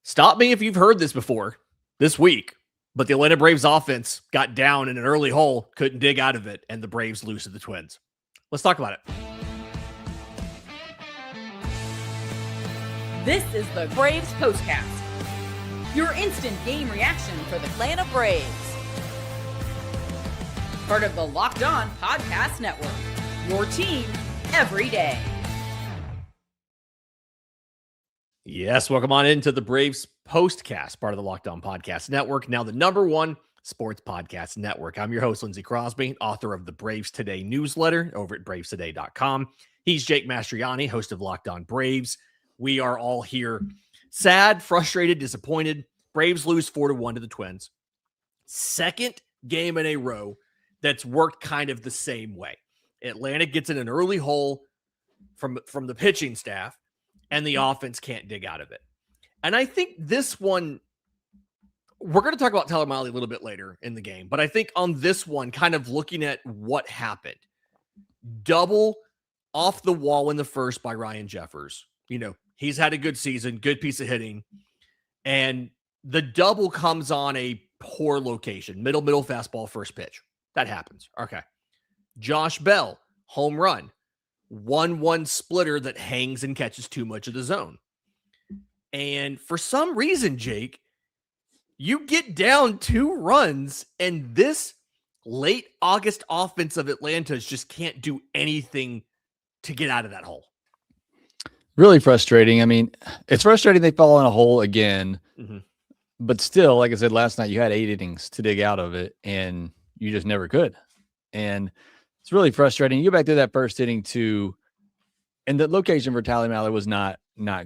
Stop me if you've heard this before this week, but the Atlanta Braves offense got down in an early hole, couldn't dig out of it, and the Braves lose to the Twins. Let's talk about it. This is the Braves Postcast, your instant game reaction for the Atlanta Braves. Part of the Locked On Podcast Network, your team every day. Yes, welcome on into the Braves Postcast, part of the Locked On Podcast Network, now the #1 sports podcast network. I'm your host, Lindsay Crosby, author of the Braves Today newsletter over at bravestoday.com. He's Jake Mastroianni, host of Locked On Braves. We are all here sad, frustrated, disappointed. Braves lose 4-1 to the Twins. Second game in a row that's worked kind of the same way. Atlanta gets in an early hole from the pitching staff, and the offense can't dig out of it. And I think this one, we're going to talk about Tyler Mahle a little bit later in the game, but I think on this one, kind of looking at what happened, double off the wall in the first by Ryan Jeffers. You know, he's had a good season, good piece of hitting, and the double comes on a poor location, middle fastball, first pitch. That happens. Okay. Josh Bell, home run. 1-1 splitter that hangs and catches too much of the zone. And for some reason, Jake, you get down 2 runs, and this late August offense of Atlanta's just can't do anything to get out of that hole. Really frustrating. I mean, it's frustrating they fall in a hole again, but still, like I said last night, you had 8 innings to dig out of it, and you just never could. And it's really frustrating. You go back to that first inning too, and the location for Tyler Mahle was not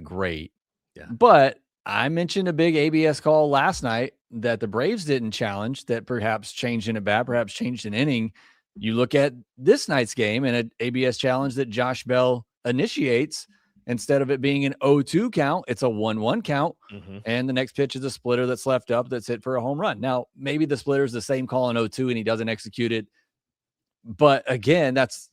great. Yeah. But I mentioned a big ABS call last night that the Braves didn't challenge, that perhaps changed in a bat, perhaps changed an inning. You look at this night's game and an ABS challenge that Josh Bell initiates. Instead of it being an 0-2 count, it's a 1-1 count. And the next pitch is a splitter that's left up that's hit for a home run. Now, maybe the splitter is the same call in 0-2 and he doesn't execute it. But again, that's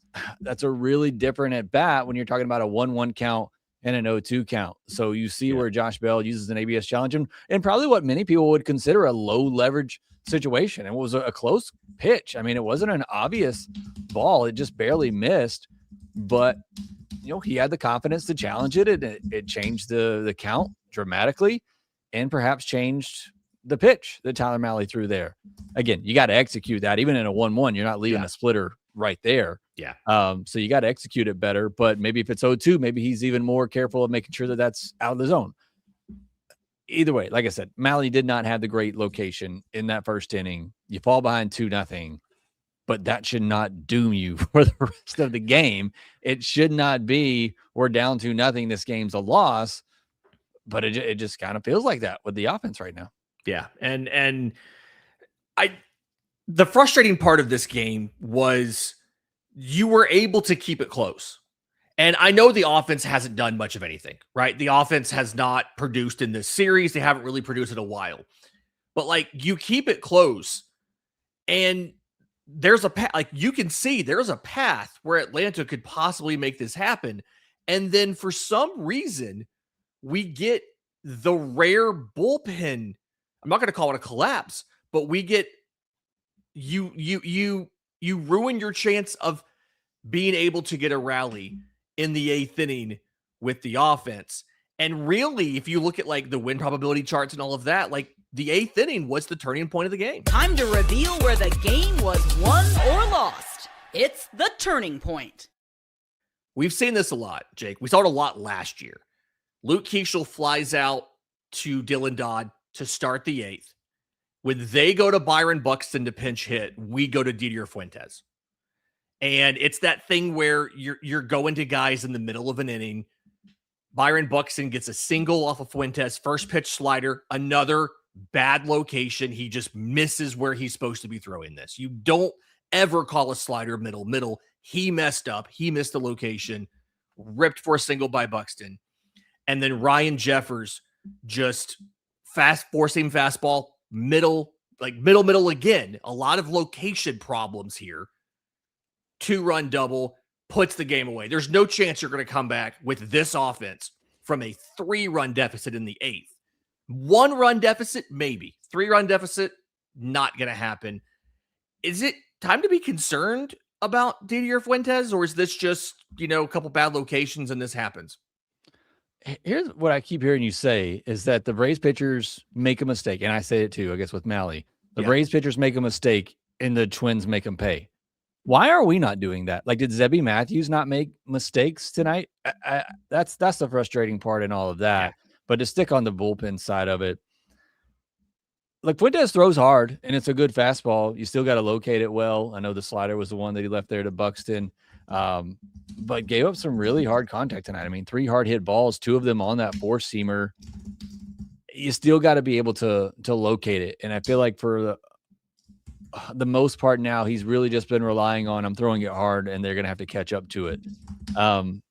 a really different at bat when you're talking about a 1-1 count and an 0-2 count. So you see where Josh Bell uses an ABS challenge and probably what many people would consider a low leverage situation. It was a close pitch. I mean, it wasn't an obvious ball. It just barely missed, but you know, he had the confidence to challenge it, and it changed the count dramatically and perhaps changed the pitch that Tyler Mahle threw there. Again, you got to execute that. Even in a 1-1, you're not leaving a splitter right there. Yeah. So you got to execute it better. But maybe if it's 0-2, maybe he's even more careful of making sure that that's out of the zone. Either way, like I said, Mahle did not have the great location in that first inning. You fall behind 2-0. But that should not doom you for the rest of the game. It should not be we're down 2-0. This game's a loss. But it just kind of feels like that with the offense right now. Yeah. And the frustrating part of this game was you were able to keep it close. And I know the offense hasn't done much of anything, right? The offense has not produced in this series. They haven't really produced in a while. But like you keep it close and there's a path, like you can see there's a path where Atlanta could possibly make this happen. And then for some reason, we get the rare bullpen. I'm not going to call it a collapse, but we get you ruin your chance of being able to get a rally in the 8th inning with the offense. And really, if you look at like the win probability charts and all of that, like the 8th inning was the turning point of the game. Time to reveal where the game was won or lost. It's the turning point. We've seen this a lot, Jake. We saw it a lot last year. Luke Keeschel flies out to Dylan Dodd to start the 8th. When they go to Byron Buxton to pinch hit, we go to Didier Fuentes. And it's that thing where you're going to guys in the middle of an inning. Byron Buxton gets a single off of Fuentes, first pitch slider, another bad location. He just misses where he's supposed to be throwing this. You don't ever call a slider middle. He messed up. He missed the location, ripped for a single by Buxton. And then Ryan Jeffers just forcing fastball, middle again. A lot of location problems here. 2-run double. puts the game away. There's no chance you're going to come back with this offense from a 3-run deficit in the 8th. 1-run deficit, maybe. 3-run deficit, not going to happen. Is it time to be concerned about Didier Fuentes, or is this just, a couple bad locations and this happens? Here's what I keep hearing you say is that the Braves pitchers make a mistake. And I say it too, I guess, with Mahle. The Braves pitchers make a mistake and the Twins make them pay. Why are we not doing that? Like, did Zebby Matthews not make mistakes tonight? That's the frustrating part in all of that. Yeah. But to stick on the bullpen side of it, like, Fuentes throws hard and it's a good fastball. You still got to locate it well. I know the slider was the one that he left there to Buxton, but gave up some really hard contact tonight. I mean, 3 hard hit balls, 2 of them on that 4-seamer. You still got to be able to locate it. And I feel like for the most part now, he's really just been relying on, I'm throwing it hard and they're going to have to catch up to it. I'm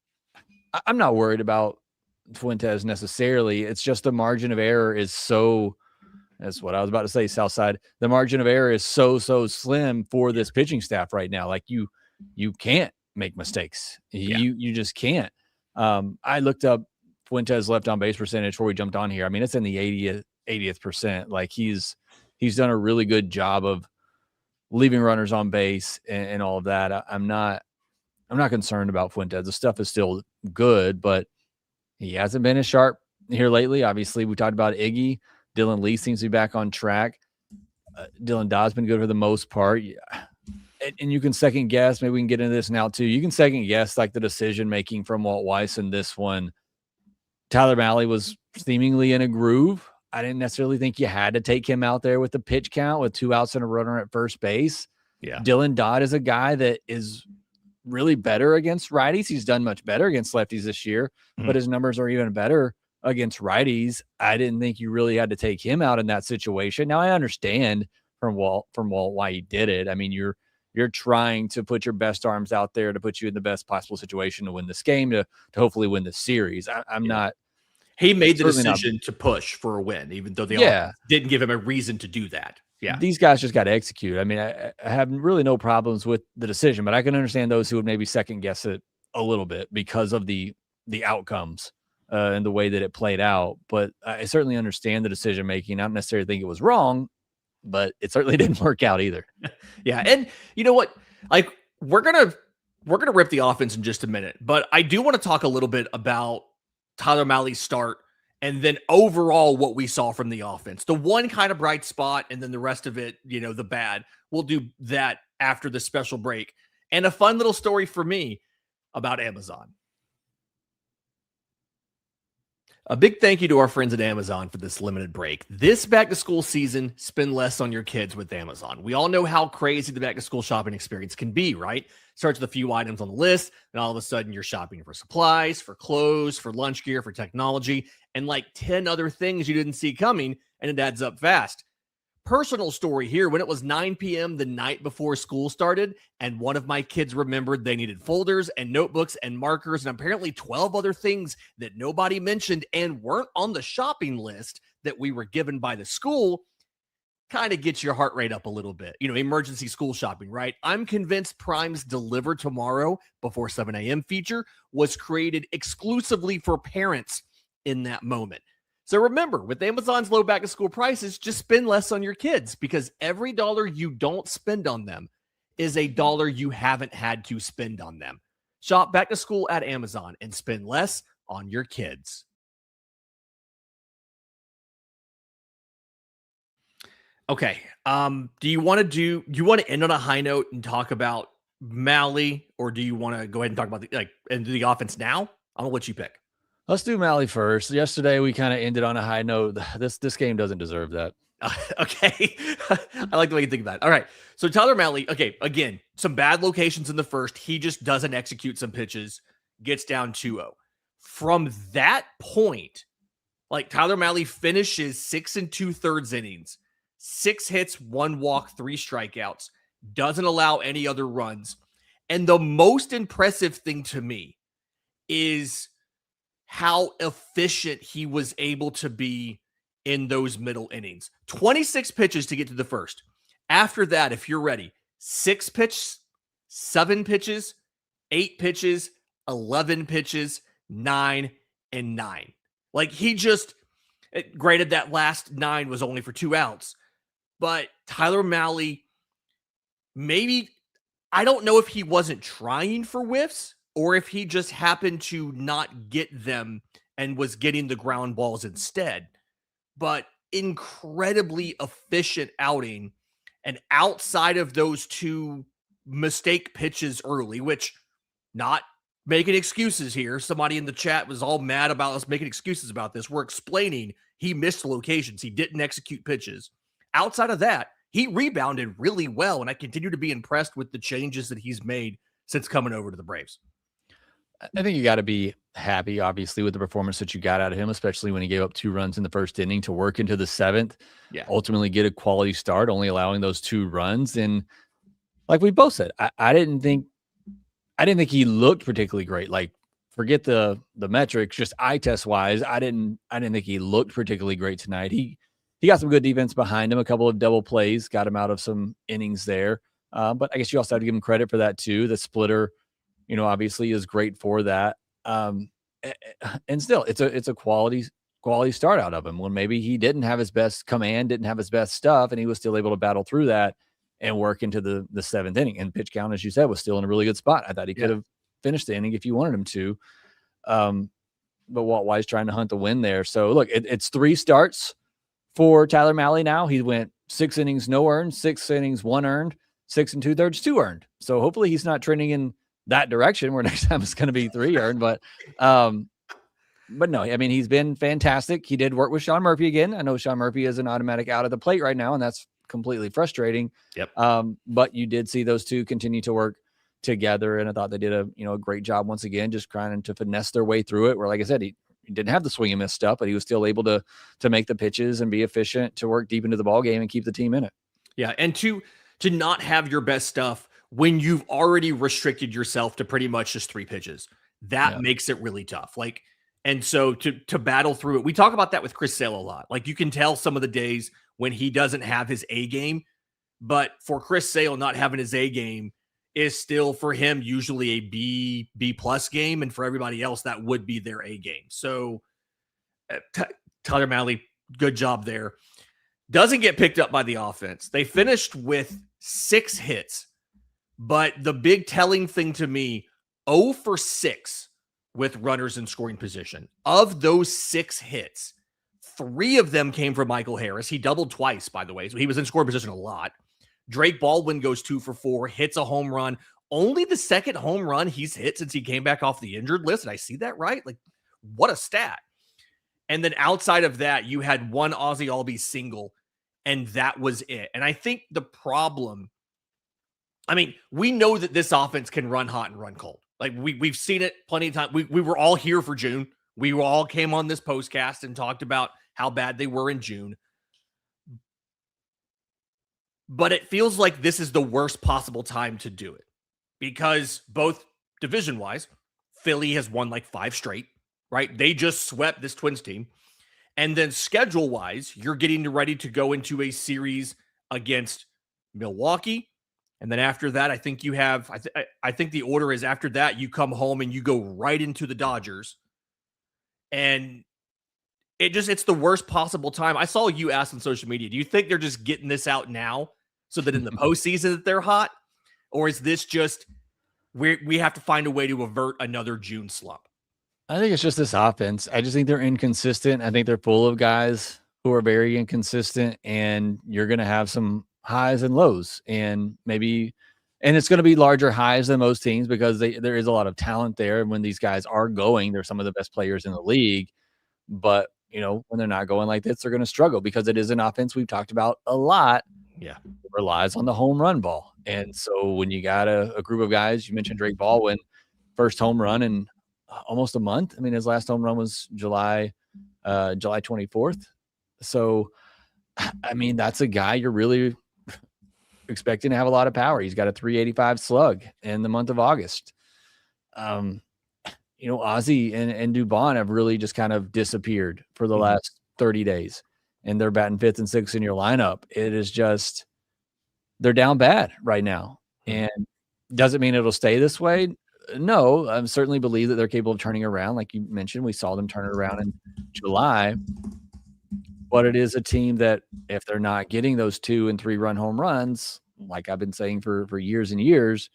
not worried about Fuentes necessarily. It's just the margin of error is so, that's what I was about to say, Southside. The margin of error is so slim for this pitching staff right now. Like, you can't make mistakes. You just can't. I looked up Fuentes' left on base percentage before we jumped on here. I mean, it's in the 80th percent. Like, he's done a really good job of leaving runners on base and all of that. I'm not concerned about Fuentes. The stuff is still good, but he hasn't been as sharp here lately. Obviously, we talked about Iggy. Dylan Lee seems to be back on track. Dylan Dodd's been good for the most part. And you can second guess. Maybe we can get into this now too. You can second guess like the decision making from Walt Weiss in this one. Tyler Mahle was seemingly in a groove. I didn't necessarily think you had to take him out there with the pitch count with 2 outs and a runner at first base. Yeah. Dylan Dodd is a guy that is really better against righties. He's done much better against lefties this year, but his numbers are even better against righties. I didn't think you really had to take him out in that situation. Now I understand from Walt why he did it. I mean, you're trying to put your best arms out there to put you in the best possible situation to win this game, to hopefully win the series. I'm not. He made the decision to push for a win, even though they didn't give him a reason to do that. Yeah. These guys just got to execute. I mean, I have really no problems with the decision, but I can understand those who would maybe second guess it a little bit because of the outcomes and the way that it played out. But I certainly understand the decision making. I don't necessarily think it was wrong, but it certainly didn't work out either. Yeah. And you know what? Like, we're gonna rip the offense in just a minute, but I do want to talk a little bit about Tyler Mahle's start and then overall what we saw from the offense. The one kind of bright spot and then the rest of it, the bad. We'll do that after the special break. And a fun little story for me about Amazon. A big thank you to our friends at Amazon for this limited break. This back-to-school season, spend less on your kids with Amazon. We all know how crazy the back-to-school shopping experience can be, right? Starts with a few items on the list, and all of a sudden you're shopping for supplies, for clothes, for lunch gear, for technology, and like 10 other things you didn't see coming, and it adds up fast. Personal story here, when it was 9 p.m. the night before school started, and one of my kids remembered they needed folders and notebooks and markers and apparently 12 other things that nobody mentioned and weren't on the shopping list that we were given by the school, kind of gets your heart rate up a little bit. Emergency school shopping, right? I'm convinced Prime's Deliver Tomorrow before 7 a.m. feature was created exclusively for parents in that moment. So remember, with Amazon's low back-to-school prices, just spend less on your kids because every dollar you don't spend on them is a dollar you haven't had to spend on them. Shop back-to-school at Amazon and spend less on your kids. Okay. Do you want to end on a high note and talk about Mahle, or do you want to go ahead and talk about the offense now? I'm going to let you pick. Let's do Mahle first. Yesterday, we kind of ended on a high note. This game doesn't deserve that. Okay. I like the way you think about it. All right. So Tyler Mahle, okay, again, some bad locations in the first. He just doesn't execute some pitches, gets down 2-0. From that point, Tyler Mahle finishes 6 2/3 innings, 6 hits, 1 walk, 3 strikeouts, doesn't allow any other runs. And the most impressive thing to me is how efficient he was able to be in those middle innings. 26 pitches to get to the first. After that, if you're ready, 6 pitches, 7 pitches, 8 pitches, 11 pitches, 9 and 9. Like he just, granted that last 9 was only for 2 outs, but Tyler Mahle, maybe, I don't know if he wasn't trying for whiffs or if he just happened to not get them and was getting the ground balls instead. But incredibly efficient outing. And outside of those 2 mistake pitches early, which, not making excuses here. Somebody in the chat was all mad about us making excuses about this. We're explaining he missed locations. He didn't execute pitches. Outside of that, he rebounded really well, and I continue to be impressed with the changes that he's made since coming over to the Braves. I think you got to be happy, obviously, with the performance that you got out of him, especially when he gave up 2 runs in the first inning to work into the 7th. Yeah. Ultimately get a quality start, only allowing those 2 runs. And like we both said, I didn't think he looked particularly great. Like, forget the metrics, just eye test wise, I didn't think he looked particularly great tonight. He got some good defense behind him, a couple of double plays, got him out of some innings there. But I guess you also have to give him credit for that too. The splitter, obviously is great for that. And still, it's a quality start out of him when maybe he didn't have his best command, didn't have his best stuff, and he was still able to battle through that and work into the 7th inning. And pitch count, as you said, was still in a really good spot. I thought he could have finished the inning if you wanted him to. But Walt Weiss trying to hunt the win there. So look, it's 3 starts for Tyler Mahle now. He went 6 innings, no earned, 6 innings, 1 earned, 6 2/3, 2 earned. So hopefully he's not trending in that direction where next time it's going to be 3 earned. But no, I mean, he's been fantastic. He did work with Sean Murphy again. I know Sean Murphy is an automatic out of the plate right now, and that's completely frustrating. Yep. But you did see those 2 continue to work together, and I thought they did a great job once again, just trying to finesse their way through it. Where, like I said, he didn't have the swing and miss stuff, but he was still able to make the pitches and be efficient to work deep into the ball game and keep the team in it. Yeah, and to not have your best stuff when you've already restricted yourself to pretty much just 3 pitches, that makes it really tough. Like, and so to battle through it, we talk about that with Chris Sale a lot. Like, you can tell some of the days when he doesn't have his A game, but for Chris Sale, not having his A game is still for him usually a B plus game, and for everybody else that would be their A game. So Tyler Mahle, good job there. Doesn't get picked up by the offense. They finished with 6 hits, but the big telling thing to me, 0 for 6 with runners in scoring position. Of those 6 hits, 3 of them came from Michael Harris. He doubled twice, by the way, so he was in scoring position a lot. Drake Baldwin goes 2 for 4, hits a home run. Only the 2nd home run he's hit since he came back off the injured list. And I see that right? Like, what a stat. And then outside of that, you had 1 Ozzie Albies single, and that was it. And I think the problem, I mean, we know that this offense can run hot and run cold. Like, we've seen it plenty of times. We were all here for June. We all came on this postcast and talked about how bad they were in June. But it feels like this is the worst possible time to do it, because both division-wise, Philly has won like 5 straight, right? They just swept this Twins team. And then schedule-wise, you're getting ready to go into a series against Milwaukee. And then after that, I think you have, I think the order is after that, you come home and you go right into the Dodgers. And it's the worst possible time. I saw you ask on social media, do you think they're just getting this out now so that in the postseason that they're hot? Or is this just, we have to find a way to avert another June slump? I think it's just this offense. I just think they're inconsistent. I think they're full of guys who are very inconsistent, and you're going to have some highs and lows, and it's going to be larger highs than most teams because there is a lot of talent there. And when these guys are going, they're some of the best players in the league. But, when they're not going like this, they're going to struggle because it is an offense we've talked about a lot. Yeah. It relies on the home run ball. And so when you got a group of guys, you mentioned Drake Baldwin, first home run in almost a month. I mean, his last home run was July 24th. So, I mean, that's a guy you're really expecting to have a lot of power. He's got a 385 slug in the month of August. Ozzie and Dubon have really just kind of disappeared for the last 30 days, and they're batting 5th and 6th in your lineup. It is just, they're down bad right now, and doesn't mean it'll stay this way. no, I certainly believe that they're capable of turning around. Like you mentioned, we saw them turn it around in July. But it is a team that if they're not getting those 2 and 3 run home runs, like I've been saying for years and years,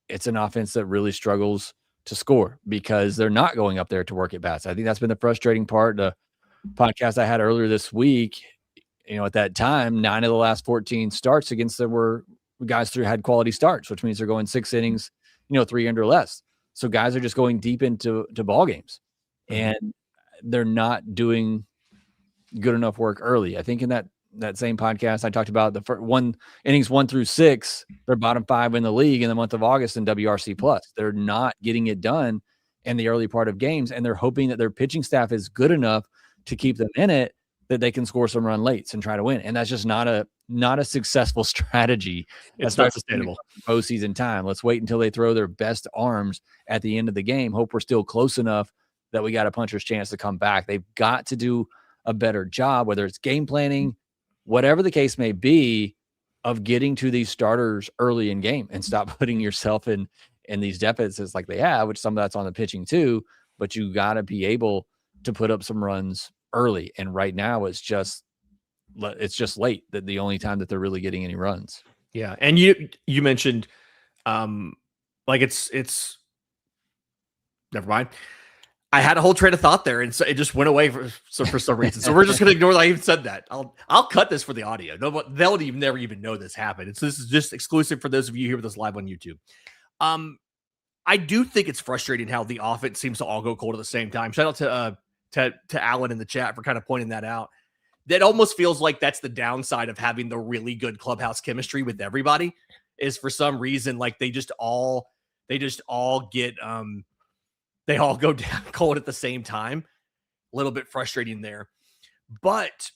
it's an offense that really struggles to score because they're not going up there to work at bats. I think that's been the frustrating part. The podcast I had earlier this week, at that time, 9 of the last 14 starts against them were guys who had quality starts, which means they're going 6 innings, 3 under less. So guys are just going deep into ball games, and they're not doing good enough work early. I think in that same podcast, I talked about the first innings 1 through 6, they're bottom 5 in the league in the month of August in WRC plus. They're not getting it done in the early part of games, and they're hoping that their pitching staff is good enough to keep them in it, that they can score some run lates and try to win. And that's just not a successful strategy. It's not sustainable. Postseason time. Let's wait until they throw their best arms at the end of the game. Hope we're still close enough that we got a puncher's chance to come back. They've got to do a better job, whether it's game planning, whatever the case may be, of getting to these starters early in game and stop putting yourself in these deficits like they have, which some of that's on the pitching too, but you got to be able to put up some runs early. And right now it's just late, that the only time that they're really getting any runs. Yeah. And you mentioned, like it's never mind. I had a whole train of thought there, and so it just went away for some reason. So we're just going to ignore that I even said that. I'll cut this for the audio. No, they'll never even know this happened. This is just exclusive for those of you here with us live on YouTube. I do think it's frustrating how the offense seems to all go cold at the same time. Shout out to Alan in the chat for kind of pointing that out. That almost feels like that's the downside of having the really good clubhouse chemistry with everybody, is for some reason like they just all get they all go down cold at the same time. A little bit frustrating there. But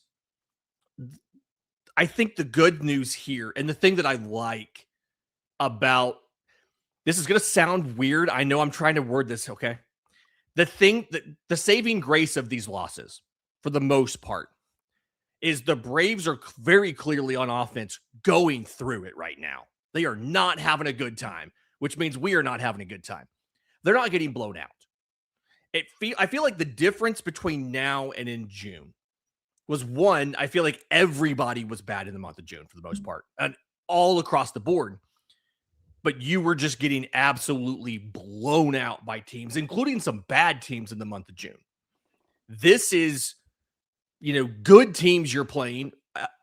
I think the good news here, and the thing that I like about this, is going to sound weird. I know I'm trying to word this, okay? The saving grace of these losses, for the most part, is the Braves are very clearly on offense going through it right now. They are not having a good time, which means we are not having a good time. They're not getting blown out. I feel like the difference between now and in June was, one, I feel like everybody was bad in the month of June for the most part, and all across the board. But you were just getting absolutely blown out by teams, including some bad teams in the month of June. This is, good teams you're playing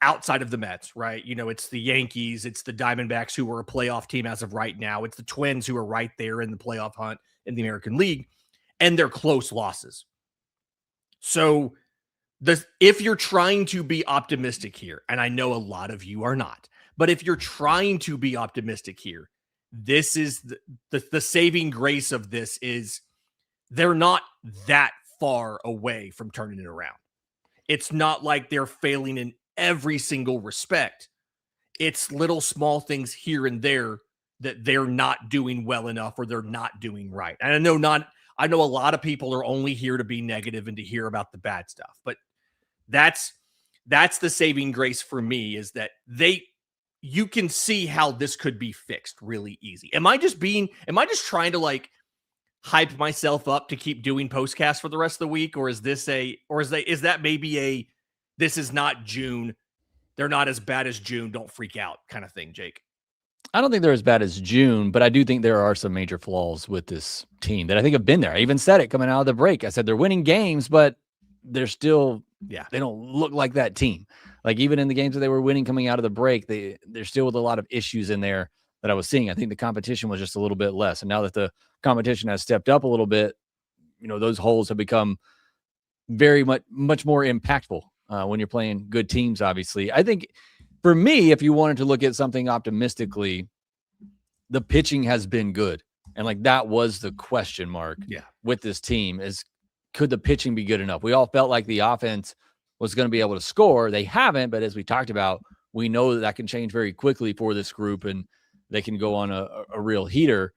outside of the Mets, right? It's the Yankees, it's the Diamondbacks, who are a playoff team as of right now. It's the Twins, who are right there in the playoff hunt in the American League. And they're close losses. So if you're trying to be optimistic here, and I know a lot of you are not, but if you're trying to be optimistic here, this is the saving grace of this is they're not that far away from turning it around. It's not like they're failing in every single respect. It's little small things here and there that they're not doing well enough, or they're not doing right. And I know a lot of people are only here to be negative and to hear about the bad stuff, but that's the saving grace for me, is that you can see how this could be fixed really easy. Am I just trying to like hype myself up to keep doing Postcast for the rest of the week? Or is that maybe this is not June, they're not as bad as June, don't freak out kind of thing, Jake? I don't think they're as bad as June, but I do think there are some major flaws with this team that I think have been there. I even said it coming out of the break. I said they're winning games, but they're still, they don't look like that team. Like even in the games that they were winning coming out of the break, they're still with a lot of issues in there that I was seeing. I think the competition was just a little bit less. And now that the competition has stepped up a little bit, those holes have become very much more impactful when you're playing good teams, obviously. I think for me, if you wanted to look at something optimistically, the pitching has been good. And like that was the question mark with this team, is could the pitching be good enough? We all felt like the offense was going to be able to score. They haven't, but as we talked about, we know that can change very quickly for this group, and they can go on a real heater.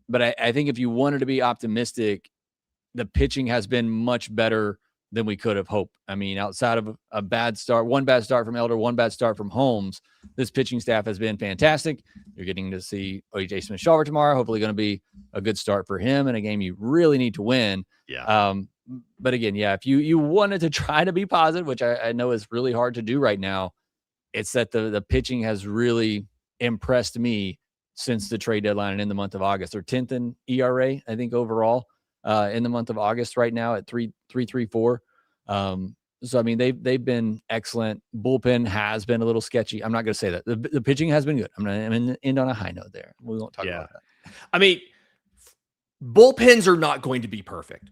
But I think if you wanted to be optimistic, the pitching has been much better than we could have hoped. I mean, outside of a bad start, one bad start from Elder, one bad start from Holmes, this pitching staff has been fantastic. You're getting to see AJ Smith-Shawver tomorrow. Hopefully going to be a good start for him in a game you really need to win. Yeah. But again, yeah, if you wanted to try to be positive, which I know is really hard to do right now, it's that the pitching has really impressed me since the trade deadline and in the month of August. They're 10th in ERA, I think, overall in the month of August right now at 3.34. So, I mean, they've been excellent. Bullpen has been a little sketchy. I'm not going to say that. The pitching has been good. I'm going to end on a high note there. We won't talk about that. I mean, bullpens are not going to be perfect.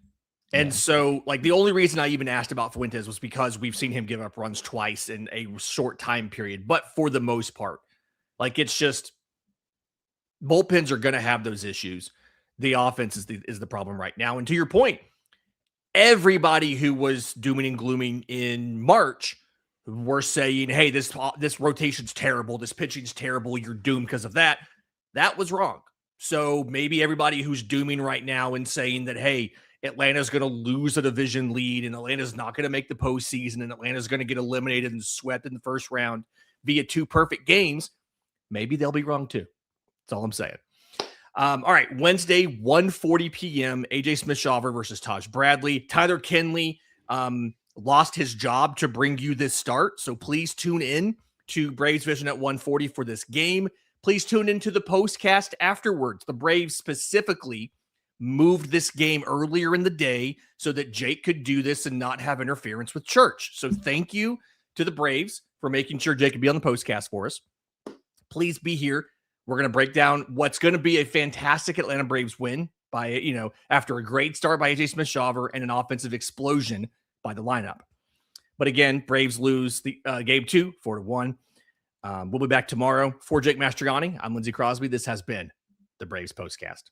And so, like, the only reason I even asked about Fuentes was because we've seen him give up runs twice in a short time period. But for the most part, like, it's just bullpens are going to have those issues. The offense is the problem right now. And to your point, everybody who was dooming and glooming in March were saying, hey, this rotation's terrible. This pitching's terrible. You're doomed because of that. That was wrong. So maybe everybody who's dooming right now and saying that, hey, Atlanta's going to lose a division lead and Atlanta's not going to make the postseason and Atlanta's going to get eliminated and swept in the first round via 2 perfect games, maybe they'll be wrong too. That's all I'm saying. All right, Wednesday, 1:40 p.m., AJ Smith-Shawver versus Taj Bradley. Tyler Kenley lost his job to bring you this start, so please tune in to Braves Vision at 1:40 for this game. Please tune into the postcast afterwards. The Braves specifically moved this game earlier in the day so that Jake could do this and not have interference with church. So thank you to the Braves for making sure Jake could be on the postcast for us. Please be here. We're going to break down what's going to be a fantastic Atlanta Braves win by, after a great start by AJ Smith-Shawver and an offensive explosion by the lineup. But again, Braves lose the game 2, 4-1. We'll be back tomorrow. For Jake Mastroianni, I'm Lindsay Crosby. This has been the Braves Postcast.